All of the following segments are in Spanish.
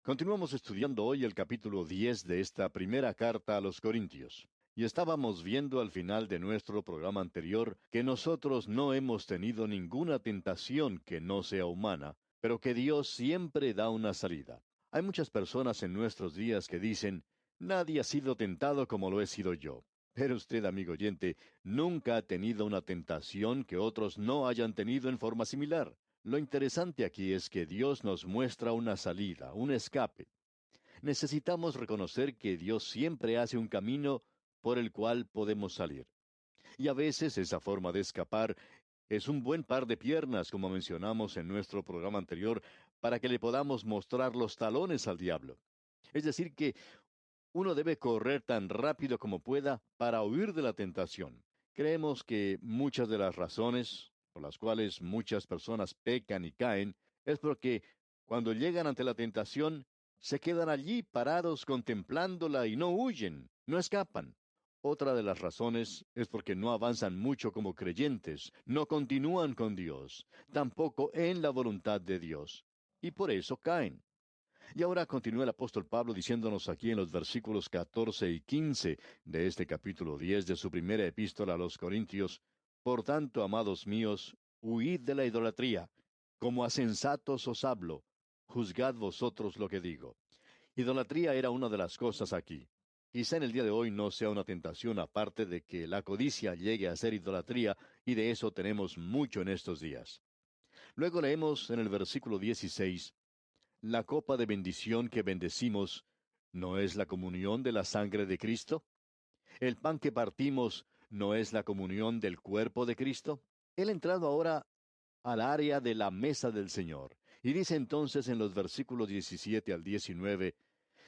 Continuamos estudiando hoy el capítulo 10 de esta primera carta a los Corintios. Y estábamos viendo al final de nuestro programa anterior que nosotros no hemos tenido ninguna tentación que no sea humana, pero que Dios siempre da una salida. Hay muchas personas en nuestros días que dicen, nadie ha sido tentado como lo he sido yo. Pero usted, amigo oyente, nunca ha tenido una tentación que otros no hayan tenido en forma similar. Lo interesante aquí es que Dios nos muestra una salida, un escape. Necesitamos reconocer que Dios siempre hace un camino por el cual podemos salir. Y a veces esa forma de escapar es un buen par de piernas, como mencionamos en nuestro programa anterior, para que le podamos mostrar los talones al diablo. Es decir, que uno debe correr tan rápido como pueda para huir de la tentación. Creemos que muchas de las razones por las cuales muchas personas pecan y caen es porque cuando llegan ante la tentación se quedan allí parados contemplándola y no huyen, no escapan. Otra de las razones es porque no avanzan mucho como creyentes, no continúan con Dios, tampoco en la voluntad de Dios, y por eso caen. Y ahora continúa el apóstol Pablo diciéndonos aquí en los versículos 14 y 15 de este capítulo 10 de su primera epístola a los Corintios: Por tanto, amados míos, huid de la idolatría. Como a sensatos os hablo, juzgad vosotros lo que digo. Idolatría era una de las cosas aquí. Quizá en el día de hoy no sea una tentación aparte de que la codicia llegue a ser idolatría, y de eso tenemos mucho en estos días. Luego leemos en el versículo 16: La copa de bendición que bendecimos, ¿no es la comunión de la sangre de Cristo? ¿El pan que partimos no es la comunión del cuerpo de Cristo? Él ha entrado ahora al área de la mesa del Señor, y dice entonces en los versículos 17 al 19: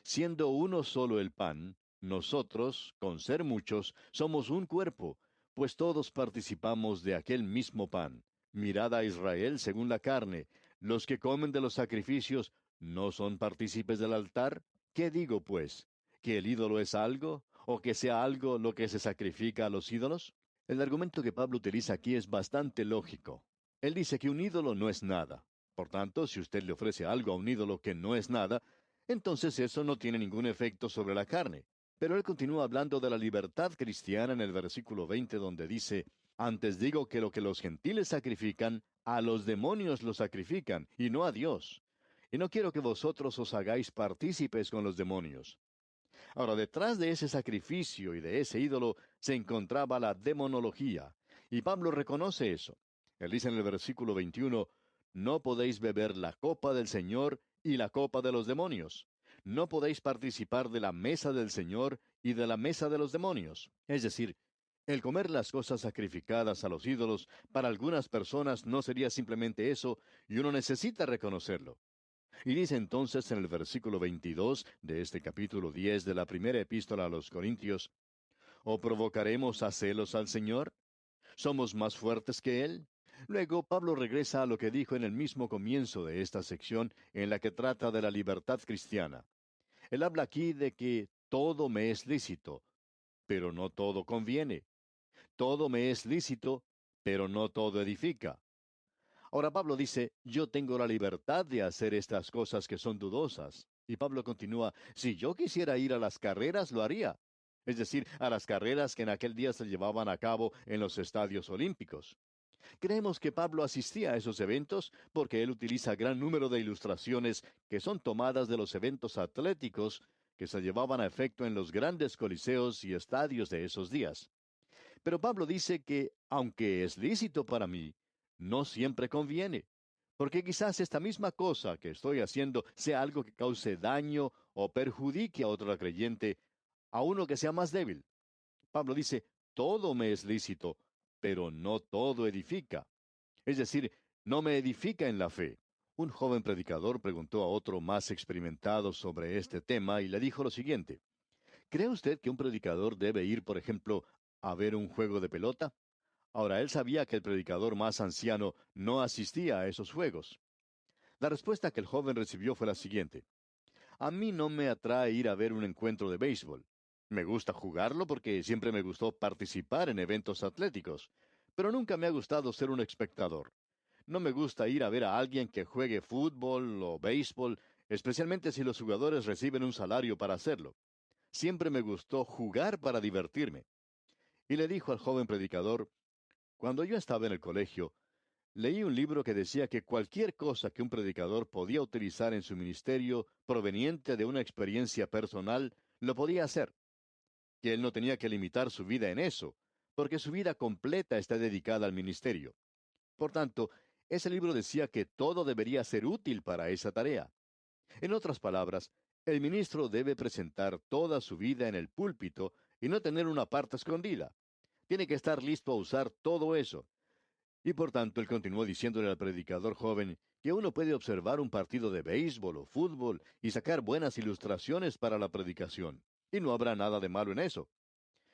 Siendo uno solo el pan, nosotros, con ser muchos, somos un cuerpo, pues todos participamos de aquel mismo pan. Mirad a Israel según la carne. Los que comen de los sacrificios, ¿no son partícipes del altar? ¿Qué digo, pues? ¿Que el ídolo es algo? ¿O que sea algo lo que se sacrifica a los ídolos? El argumento que Pablo utiliza aquí es bastante lógico. Él dice que un ídolo no es nada. Por tanto, si usted le ofrece algo a un ídolo que no es nada, entonces eso no tiene ningún efecto sobre la carne. Pero él continúa hablando de la libertad cristiana en el versículo 20, donde dice: Antes digo que lo que los gentiles sacrifican, a los demonios lo sacrifican, y no a Dios. Y no quiero que vosotros os hagáis partícipes con los demonios. Ahora, detrás de ese sacrificio y de ese ídolo se encontraba la demonología, y Pablo reconoce eso. Él dice en el versículo 21: No podéis beber la copa del Señor y la copa de los demonios. No podéis participar de la mesa del Señor y de la mesa de los demonios. Es decir, el comer las cosas sacrificadas a los ídolos para algunas personas no sería simplemente eso, y uno necesita reconocerlo. Y dice entonces en el versículo 22 de este capítulo 10 de la primera epístola a los Corintios: ¿O provocaremos a celos al Señor? ¿Somos más fuertes que Él? Luego Pablo regresa a lo que dijo en el mismo comienzo de esta sección en la que trata de la libertad cristiana. Él habla aquí de que todo me es lícito, pero no todo conviene. Todo me es lícito, pero no todo edifica. Ahora Pablo dice: Yo tengo la libertad de hacer estas cosas que son dudosas. Y Pablo continúa: Si yo quisiera ir a las carreras, lo haría. Es decir, a las carreras que en aquel día se llevaban a cabo en los estadios olímpicos. Creemos que Pablo asistía a esos eventos porque él utiliza gran número de ilustraciones que son tomadas de los eventos atléticos que se llevaban a efecto en los grandes coliseos y estadios de esos días. Pero Pablo dice que, aunque es lícito para mí, no siempre conviene, porque quizás esta misma cosa que estoy haciendo sea algo que cause daño o perjudique a otro creyente, a uno que sea más débil. Pablo dice: todo me es lícito, pero no todo edifica. Es decir, no me edifica en la fe. Un joven predicador preguntó a otro más experimentado sobre este tema y le dijo lo siguiente: ¿Cree usted que un predicador debe ir, por ejemplo, a ver un juego de pelota? Ahora, él sabía que el predicador más anciano no asistía a esos juegos. La respuesta que el joven recibió fue la siguiente: A mí no me atrae ir a ver un encuentro de béisbol. Me gusta jugarlo porque siempre me gustó participar en eventos atléticos, pero nunca me ha gustado ser un espectador. No me gusta ir a ver a alguien que juegue fútbol o béisbol, especialmente si los jugadores reciben un salario para hacerlo. Siempre me gustó jugar para divertirme. Y le dijo al joven predicador, cuando yo estaba en el colegio, leí un libro que decía que cualquier cosa que un predicador podía utilizar en su ministerio proveniente de una experiencia personal, lo podía hacer, que él no tenía que limitar su vida en eso, porque su vida completa está dedicada al ministerio. Por tanto, ese libro decía que todo debería ser útil para esa tarea. En otras palabras, el ministro debe presentar toda su vida en el púlpito y no tener una parte escondida. Tiene que estar listo a usar todo eso. Y por tanto, él continuó diciéndole al predicador joven que uno puede observar un partido de béisbol o fútbol y sacar buenas ilustraciones para la predicación. Y no habrá nada de malo en eso.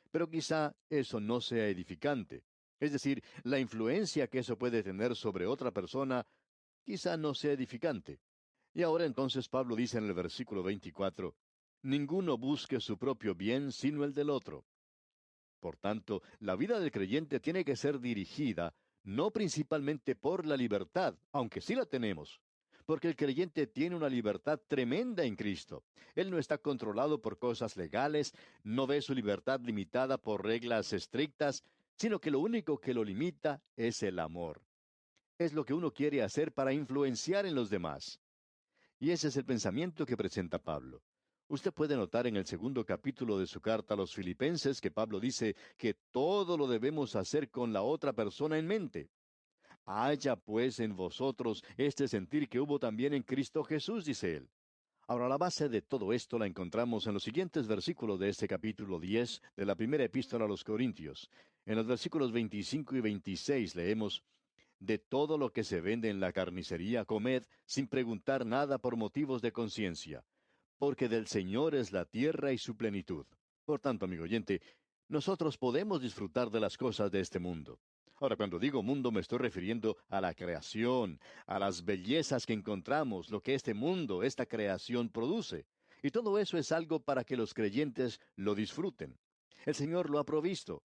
Pero quizá eso no sea edificante. Es decir, la influencia que eso puede tener sobre otra persona quizá no sea edificante. Y ahora entonces Pablo dice en el versículo 24, ninguno busque su propio bien sino el del otro. Por tanto, la vida del creyente tiene que ser dirigida no principalmente por la libertad, aunque sí la tenemos, porque el creyente tiene una libertad tremenda en Cristo. Él no está controlado por cosas legales, no ve su libertad limitada por reglas estrictas, sino que lo único que lo limita es el amor. Es lo que uno quiere hacer para influenciar en los demás. Y ese es el pensamiento que presenta Pablo. Usted puede notar en el segundo capítulo de su carta a los Filipenses que Pablo dice que todo lo debemos hacer con la otra persona en mente. Haya pues en vosotros este sentir que hubo también en Cristo Jesús, dice él. Ahora, la base de todo esto la encontramos en los siguientes versículos de este capítulo 10 de la primera epístola a los Corintios. En los versículos 25 y 26 leemos, de todo lo que se vende en la carnicería, comed sin preguntar nada por motivos de conciencia, porque del Señor es la tierra y su plenitud. Por tanto, amigo oyente, nosotros podemos disfrutar de las cosas de este mundo. Ahora, cuando digo mundo me estoy refiriendo a la creación, a las bellezas que encontramos, lo que este mundo, esta creación produce. Y todo eso es algo para que los creyentes lo disfruten. El Señor lo ha provisto.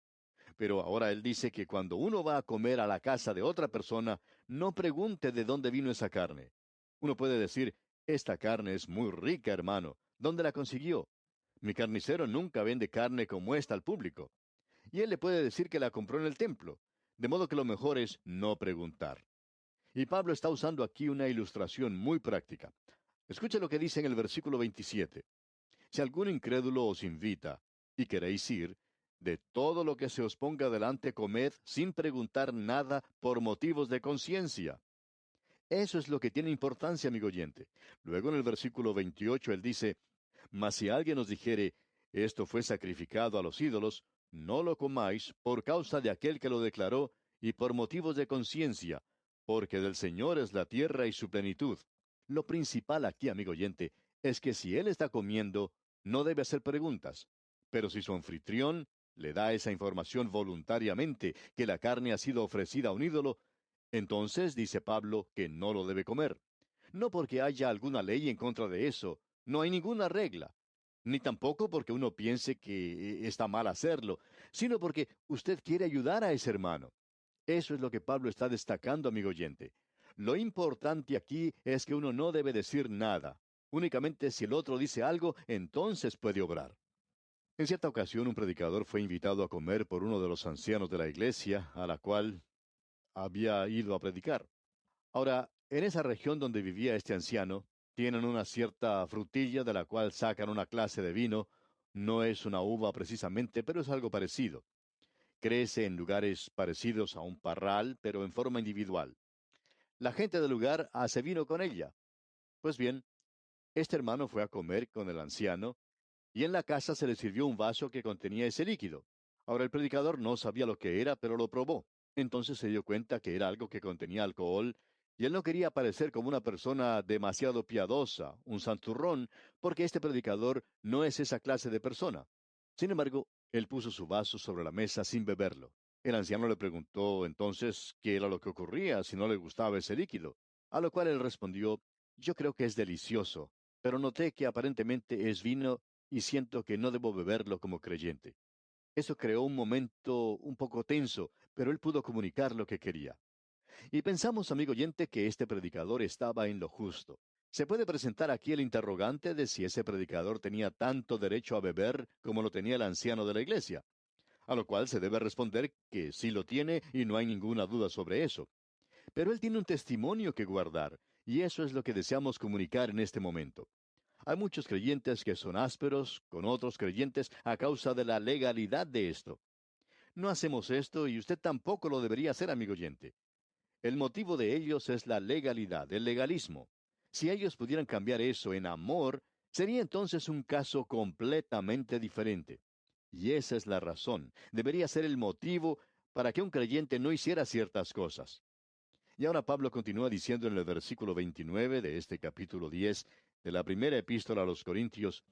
Pero ahora él dice que cuando uno va a comer a la casa de otra persona, no pregunte de dónde vino esa carne. Uno puede decir, esta carne es muy rica, hermano. ¿Dónde la consiguió? Mi carnicero nunca vende carne como esta al público. Y él le puede decir que la compró en el templo. De modo que lo mejor es no preguntar. Y Pablo está usando aquí una ilustración muy práctica. Escuche lo que dice en el versículo 27. Si algún incrédulo os invita, y queréis ir, de todo lo que se os ponga delante comed sin preguntar nada por motivos de conciencia. Eso es lo que tiene importancia, amigo oyente. Luego en el versículo 28 él dice, mas si alguien os dijere, esto fue sacrificado a los ídolos, no lo comáis por causa de aquel que lo declaró y por motivos de conciencia, porque del Señor es la tierra y su plenitud. Lo principal aquí, amigo oyente, es que si él está comiendo, no debe hacer preguntas. Pero si su anfitrión le da esa información voluntariamente que la carne ha sido ofrecida a un ídolo, entonces dice Pablo que no lo debe comer. No porque haya alguna ley en contra de eso, no hay ninguna regla, ni tampoco porque uno piense que está mal hacerlo, sino porque usted quiere ayudar a ese hermano. Eso es lo que Pablo está destacando, amigo oyente. Lo importante aquí es que uno no debe decir nada. Únicamente si el otro dice algo, entonces puede obrar. En cierta ocasión un predicador fue invitado a comer por uno de los ancianos de la iglesia, a la cual había ido a predicar. Ahora, en esa región donde vivía este anciano, tienen una cierta frutilla de la cual sacan una clase de vino. No es una uva precisamente, pero es algo parecido. Crece en lugares parecidos a un parral, pero en forma individual. La gente del lugar hace vino con ella. Pues bien, este hermano fue a comer con el anciano, y en la casa se le sirvió un vaso que contenía ese líquido. Ahora el predicador no sabía lo que era, pero lo probó. Entonces se dio cuenta que era algo que contenía alcohol, y él no quería parecer como una persona demasiado piadosa, un santurrón, porque este predicador no es esa clase de persona. Sin embargo, él puso su vaso sobre la mesa sin beberlo. El anciano le preguntó entonces qué era lo que ocurría si no le gustaba ese líquido, a lo cual él respondió, yo creo que es delicioso, pero noté que aparentemente es vino y siento que no debo beberlo como creyente. Eso creó un momento un poco tenso, pero él pudo comunicar lo que quería. Y pensamos, amigo oyente, que este predicador estaba en lo justo. Se puede presentar aquí el interrogante de si ese predicador tenía tanto derecho a beber como lo tenía el anciano de la iglesia, a lo cual se debe responder que sí lo tiene y no hay ninguna duda sobre eso. Pero él tiene un testimonio que guardar, y eso es lo que deseamos comunicar en este momento. Hay muchos creyentes que son ásperos con otros creyentes a causa de la legalidad de esto. No hacemos esto y usted tampoco lo debería hacer, amigo oyente. El motivo de ellos es la legalidad, el legalismo. Si ellos pudieran cambiar eso en amor, sería entonces un caso completamente diferente. Y esa es la razón. Debería ser el motivo para que un creyente no hiciera ciertas cosas. Y ahora Pablo continúa diciendo en el versículo 29 de este capítulo 10 de la primera epístola a los Corintios,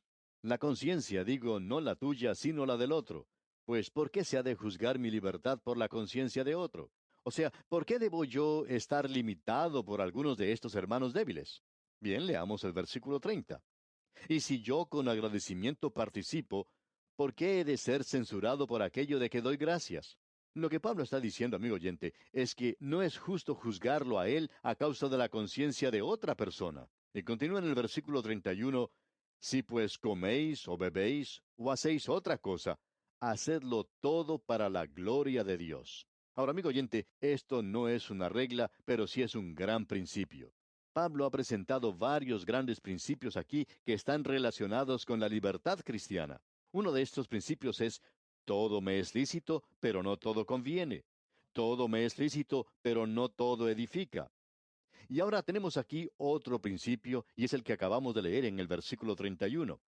la conciencia, digo, no la tuya, sino la del otro. Pues, ¿por qué se ha de juzgar mi libertad por la conciencia de otro? O sea, ¿por qué debo yo estar limitado por algunos de estos hermanos débiles? Bien, leamos el versículo 30. Y si yo con agradecimiento participo, ¿por qué he de ser censurado por aquello de que doy gracias? Lo que Pablo está diciendo, amigo oyente, es que no es justo juzgarlo a él a causa de la conciencia de otra persona. Y continúa en el versículo 31, si pues coméis o bebéis o hacéis otra cosa, hacedlo todo para la gloria de Dios. Ahora, amigo oyente, esto no es una regla, pero sí es un gran principio. Pablo ha presentado varios grandes principios aquí que están relacionados con la libertad cristiana. Uno de estos principios es, todo me es lícito, pero no todo conviene. Todo me es lícito, pero no todo edifica. Y ahora tenemos aquí otro principio, y es el que acabamos de leer en el versículo 31.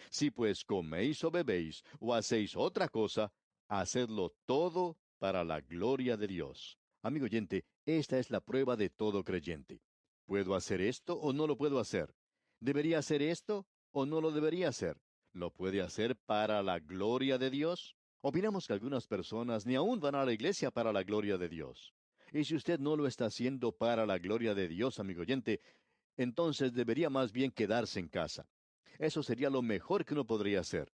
Si pues coméis o bebéis o hacéis otra cosa, hacedlo todo para la gloria de Dios. Amigo oyente, esta es la prueba de todo creyente. ¿Puedo hacer esto o no lo puedo hacer? ¿Debería hacer esto o no lo debería hacer? ¿Lo puede hacer para la gloria de Dios? Opinamos que algunas personas ni aún van a la iglesia para la gloria de Dios. Y si usted no lo está haciendo para la gloria de Dios, amigo oyente, entonces debería más bien quedarse en casa. Eso sería lo mejor que uno podría hacer.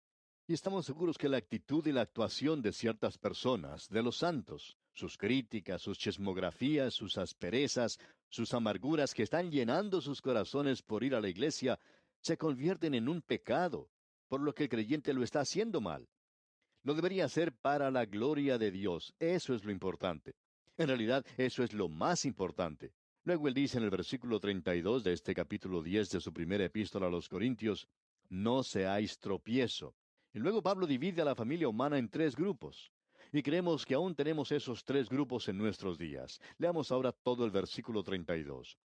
Y estamos seguros que la actitud y la actuación de ciertas personas, de los santos, sus críticas, sus chismografías, sus asperezas, sus amarguras que están llenando sus corazones por ir a la iglesia, se convierten en un pecado, por lo que el creyente lo está haciendo mal. Lo debería hacer para la gloria de Dios. Eso es lo importante. En realidad, eso es lo más importante. Luego él dice en el versículo 32 de este capítulo 10 de su primera epístola a los Corintios, no seáis tropiezo. Y luego Pablo divide a la familia humana en tres grupos. Y creemos que aún tenemos esos tres grupos en nuestros días. Leamos ahora todo el versículo 32.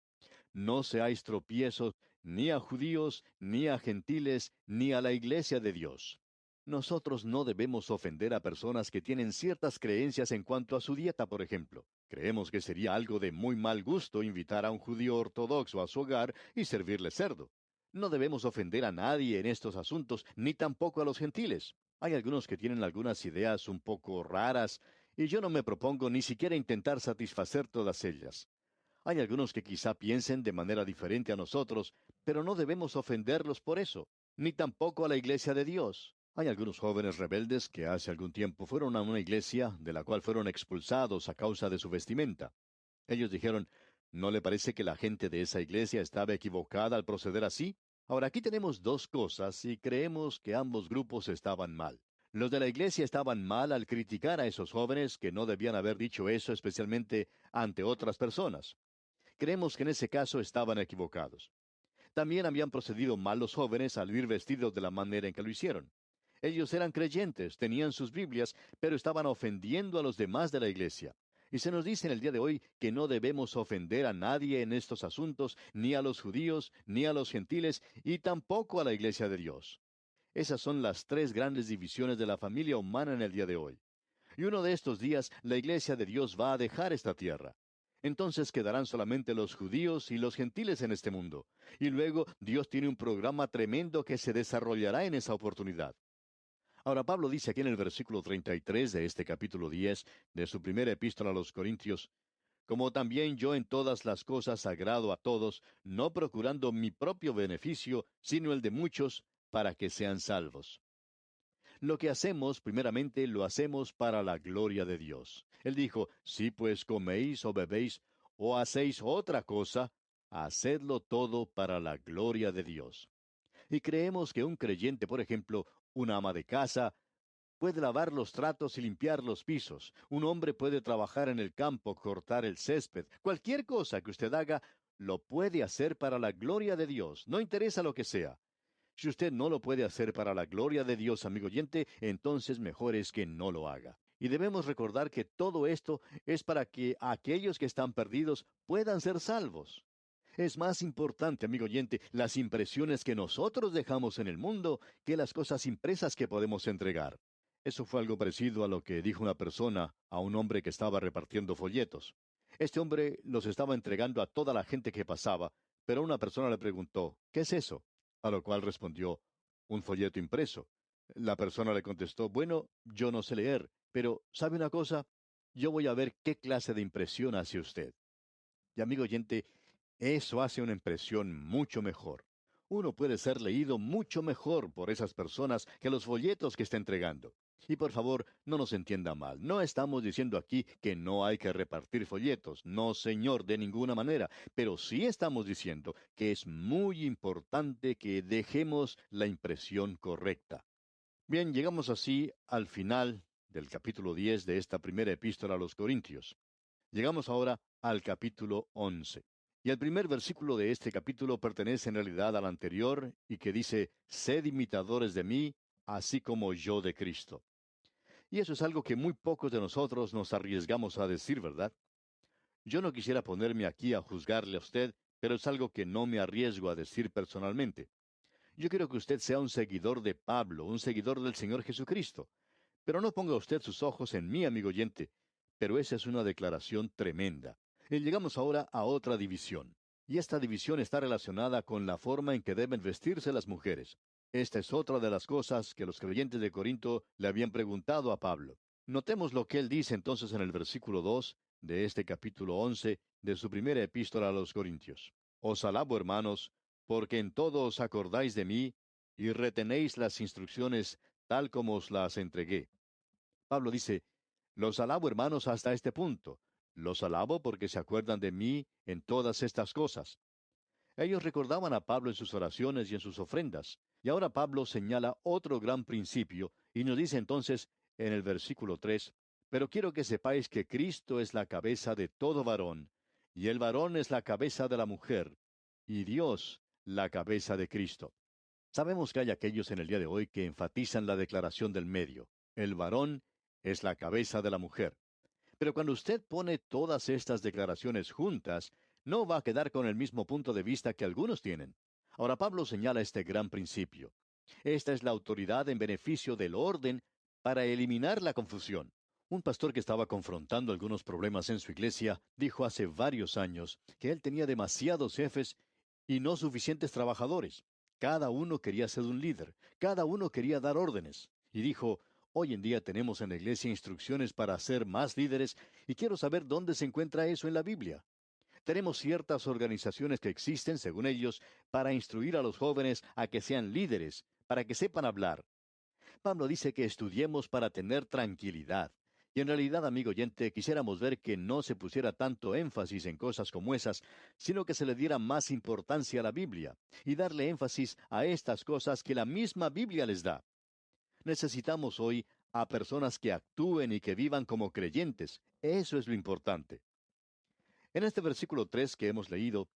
No seáis tropiezos ni a judíos, ni a gentiles, ni a la iglesia de Dios. Nosotros no debemos ofender a personas que tienen ciertas creencias en cuanto a su dieta, por ejemplo. Creemos que sería algo de muy mal gusto invitar a un judío ortodoxo a su hogar y servirle cerdo. No debemos ofender a nadie en estos asuntos, ni tampoco a los gentiles. Hay algunos que tienen algunas ideas un poco raras, y yo no me propongo ni siquiera intentar satisfacer todas ellas. Hay algunos que quizá piensen de manera diferente a nosotros, pero no debemos ofenderlos por eso, ni tampoco a la iglesia de Dios. Hay algunos jóvenes rebeldes que hace algún tiempo fueron a una iglesia de la cual fueron expulsados a causa de su vestimenta. Ellos dijeron, ¿no le parece que la gente de esa iglesia estaba equivocada al proceder así? Ahora aquí tenemos dos cosas y creemos que ambos grupos estaban mal. Los de la iglesia estaban mal al criticar a esos jóvenes que no debían haber dicho eso especialmente ante otras personas. Creemos que en ese caso estaban equivocados. También habían procedido mal los jóvenes al ir vestidos de la manera en que lo hicieron. Ellos eran creyentes, tenían sus Biblias, pero estaban ofendiendo a los demás de la iglesia. Y se nos dice en el día de hoy que no debemos ofender a nadie en estos asuntos, ni a los judíos, ni a los gentiles, y tampoco a la iglesia de Dios. Esas son las tres grandes divisiones de la familia humana en el día de hoy. Y uno de estos días la iglesia de Dios va a dejar esta tierra. Entonces quedarán solamente los judíos y los gentiles en este mundo. Y luego Dios tiene un programa tremendo que se desarrollará en esa oportunidad. Ahora Pablo dice aquí en el versículo 33 de este capítulo 10 de su primera epístola a los Corintios, como también yo en todas las cosas agrado a todos, no procurando mi propio beneficio, sino el de muchos, para que sean salvos. Lo que hacemos, primeramente, lo hacemos para la gloria de Dios. Él dijo, si pues coméis o bebéis o hacéis otra cosa, hacedlo todo para la gloria de Dios. Y creemos que un creyente, por ejemplo, una ama de casa, puede lavar los tratos y limpiar los pisos. Un hombre puede trabajar en el campo, cortar el césped. Cualquier cosa que usted haga, lo puede hacer para la gloria de Dios. No interesa lo que sea. Si usted no lo puede hacer para la gloria de Dios, amigo oyente, entonces mejor es que no lo haga. Y debemos recordar que todo esto es para que aquellos que están perdidos puedan ser salvos. Es más importante, amigo oyente, las impresiones que nosotros dejamos en el mundo que las cosas impresas que podemos entregar. Eso fue algo parecido a lo que dijo una persona a un hombre que estaba repartiendo folletos. Este hombre los estaba entregando a toda la gente que pasaba, pero una persona le preguntó, ¿qué es eso? A lo cual respondió, un folleto impreso. La persona le contestó, bueno, yo no sé leer, pero ¿sabe una cosa? Yo voy a ver qué clase de impresión hace usted. Y amigo oyente, eso hace una impresión mucho mejor. Uno puede ser leído mucho mejor por esas personas que los folletos que está entregando. Y por favor, no nos entienda mal. No estamos diciendo aquí que no hay que repartir folletos. No, señor, de ninguna manera. Pero sí estamos diciendo que es muy importante que dejemos la impresión correcta. Bien, llegamos así al final del capítulo 10 de esta primera epístola a los Corintios. Llegamos ahora al capítulo 11. Y el primer versículo de este capítulo pertenece en realidad al anterior y que dice, sed imitadores de mí, así como yo de Cristo. Y eso es algo que muy pocos de nosotros nos arriesgamos a decir, ¿verdad? Yo no quisiera ponerme aquí a juzgarle a usted, pero es algo que no me arriesgo a decir personalmente. Yo quiero que usted sea un seguidor de Pablo, un seguidor del Señor Jesucristo. Pero no ponga usted sus ojos en mí, amigo oyente. Pero esa es una declaración tremenda. Y llegamos ahora a otra división. Y esta división está relacionada con la forma en que deben vestirse las mujeres. Esta es otra de las cosas que los creyentes de Corinto le habían preguntado a Pablo. Notemos lo que él dice entonces en el versículo 2 de este capítulo 11 de su primera epístola a los Corintios. Os alabo, hermanos, porque en todo os acordáis de mí y retenéis las instrucciones tal como os las entregué. Pablo dice, los alabo, hermanos, hasta este punto. Los alabo porque se acuerdan de mí en todas estas cosas. Ellos recordaban a Pablo en sus oraciones y en sus ofrendas. Y ahora Pablo señala otro gran principio y nos dice entonces en el versículo 3, pero quiero que sepáis que Cristo es la cabeza de todo varón, y el varón es la cabeza de la mujer, y Dios la cabeza de Cristo. Sabemos que hay aquellos en el día de hoy que enfatizan la declaración del medio. El varón es la cabeza de la mujer. Pero cuando usted pone todas estas declaraciones juntas, no va a quedar con el mismo punto de vista que algunos tienen. Ahora Pablo señala este gran principio. Esta es la autoridad en beneficio del orden para eliminar la confusión. Un pastor que estaba confrontando algunos problemas en su iglesia dijo hace varios años que él tenía demasiados jefes y no suficientes trabajadores. Cada uno quería ser un líder, cada uno quería dar órdenes. Y dijo, hoy en día tenemos en la iglesia instrucciones para ser más líderes y quiero saber dónde se encuentra eso en la Biblia. Tenemos ciertas organizaciones que existen, según ellos, para instruir a los jóvenes a que sean líderes, para que sepan hablar. Pablo dice que estudiemos para tener tranquilidad. Y en realidad, amigo oyente, quisiéramos ver que no se pusiera tanto énfasis en cosas como esas, sino que se le diera más importancia a la Biblia, y darle énfasis a estas cosas que la misma Biblia les da. Necesitamos hoy a personas que actúen y que vivan como creyentes. Eso es lo importante. En este versículo 3 que hemos leído,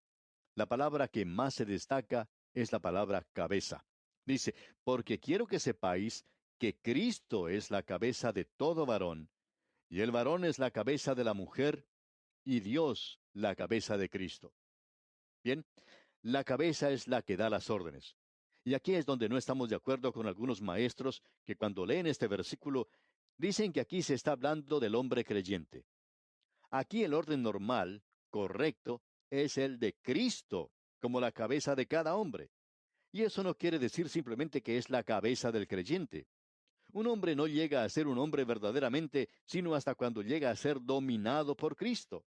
la palabra que más se destaca es la palabra cabeza. Dice, porque quiero que sepáis que Cristo es la cabeza de todo varón, y el varón es la cabeza de la mujer, y Dios la cabeza de Cristo. Bien, la cabeza es la que da las órdenes. Y aquí es donde no estamos de acuerdo con algunos maestros que cuando leen este versículo dicen que aquí se está hablando del hombre creyente. Aquí el orden normal, correcto, es el de Cristo como la cabeza de cada hombre. Y eso no quiere decir simplemente que es la cabeza del creyente. Un hombre no llega a ser un hombre verdaderamente, sino hasta cuando llega a ser dominado por Cristo.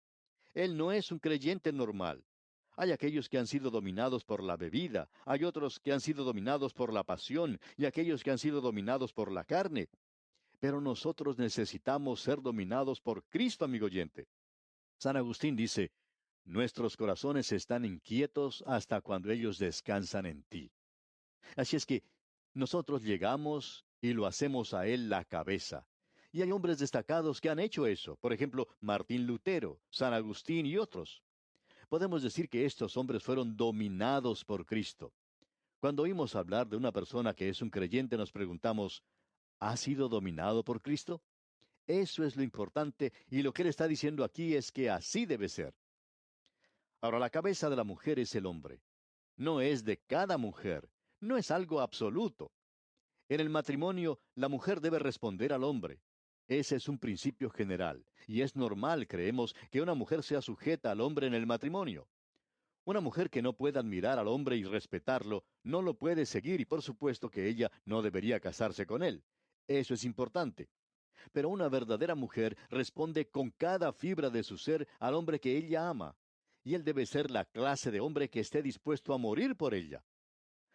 Él no es un creyente normal. Hay aquellos que han sido dominados por la bebida, hay otros que han sido dominados por la pasión y aquellos que han sido dominados por la carne. Pero nosotros necesitamos ser dominados por Cristo, amigo oyente. San Agustín dice, Nuestros corazones están inquietos hasta cuando ellos descansan en ti. Así es que nosotros llegamos y lo hacemos a Él la cabeza. Y hay hombres destacados que han hecho eso. Por ejemplo, Martín Lutero, San Agustín y otros. Podemos decir que estos hombres fueron dominados por Cristo. Cuando oímos hablar de una persona que es un creyente, nos preguntamos, ¿ha sido dominado por Cristo? Eso es lo importante, y lo que él está diciendo aquí es que así debe ser. Ahora, la cabeza de la mujer es el hombre. No es de cada mujer, no es algo absoluto. En el matrimonio, la mujer debe responder al hombre. Ese es un principio general, y es normal, creemos, que una mujer sea sujeta al hombre en el matrimonio. Una mujer que no pueda admirar al hombre y respetarlo, no lo puede seguir y por supuesto que ella no debería casarse con él. Eso es importante. Pero una verdadera mujer responde con cada fibra de su ser al hombre que ella ama. Y él debe ser la clase de hombre que esté dispuesto a morir por ella.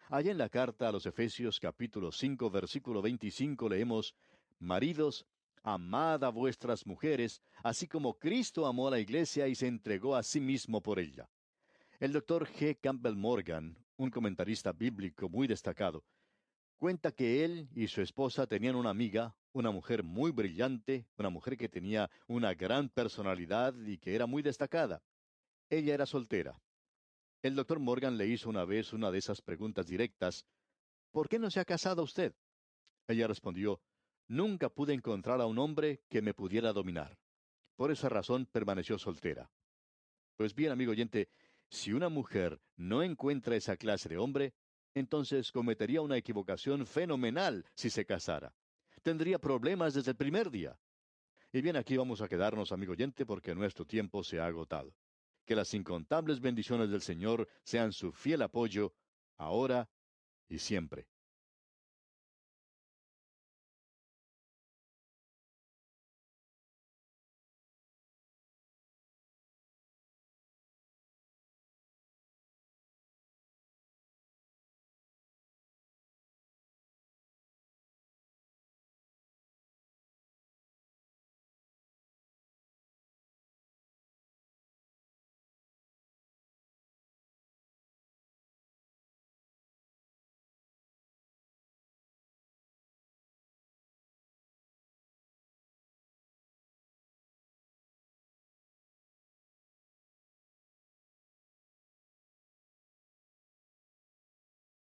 Allá en la carta a los Efesios capítulo 5 versículo 25 leemos, Maridos, amad a vuestras mujeres, así como Cristo amó a la iglesia y se entregó a sí mismo por ella. El doctor G. Campbell Morgan, un comentarista bíblico muy destacado, cuenta que él y su esposa tenían una amiga, una mujer muy brillante, una mujer que tenía una gran personalidad y que era muy destacada. Ella era soltera. El doctor Morgan le hizo una vez una de esas preguntas directas, ¿por qué no se ha casado usted? Ella respondió, nunca pude encontrar a un hombre que me pudiera dominar. Por esa razón permaneció soltera. Pues bien, amigo oyente, si una mujer no encuentra esa clase de hombre, entonces cometería una equivocación fenomenal si se casara. Tendría problemas desde el primer día. Y bien, aquí vamos a quedarnos, amigo oyente, porque nuestro tiempo se ha agotado. Que las incontables bendiciones del Señor sean su fiel apoyo, ahora y siempre.